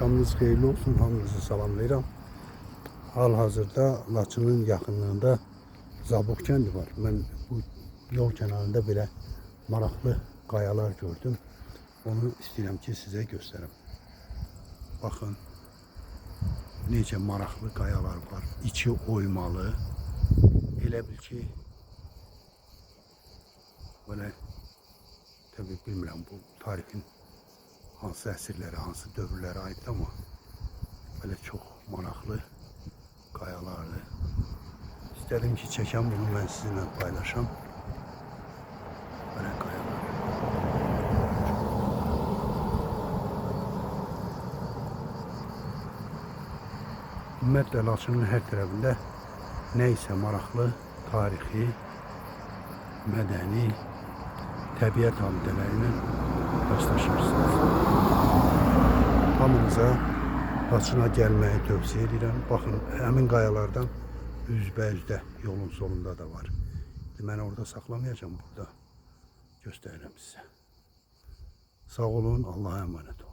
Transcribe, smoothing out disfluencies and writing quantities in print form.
Axşamınız xeyirli olsun, hamınızı salamlayıram. Hal-hazırda Laçının yaxınlığında Zabuq kəndi var. Mən bu yol kənarında belə maraqlı qayalar gördüm. Onu istəyirəm ki, sizə göstərəm. Baxın, necə maraqlı qayalar var. İçi oymalı. Elə bil ki, böyle tabii bilmirəm bu tarixin hansı əsrlərə, hansı dövrlərə aid, ama böyle çok maraqlı qayalardır. İstədim ki, çəkəm bunu mən sizinlə paylaşam. Böyle qayalar. Ümumiyyətlə Laçının hər tərəfində neysə maraqlı, tarixi, mədəni, təbiət abidələrlə rastlaşırsınız. Hamınıza Laçına gəlməyi tövsiyə edirəm. Baxın, həmin qayalardan üzbəyüzdə yolun solunda da var. Mən orada saxlamayacağım, burada göstərirəm sizə. Sağ olun, Allah'a emanet olun.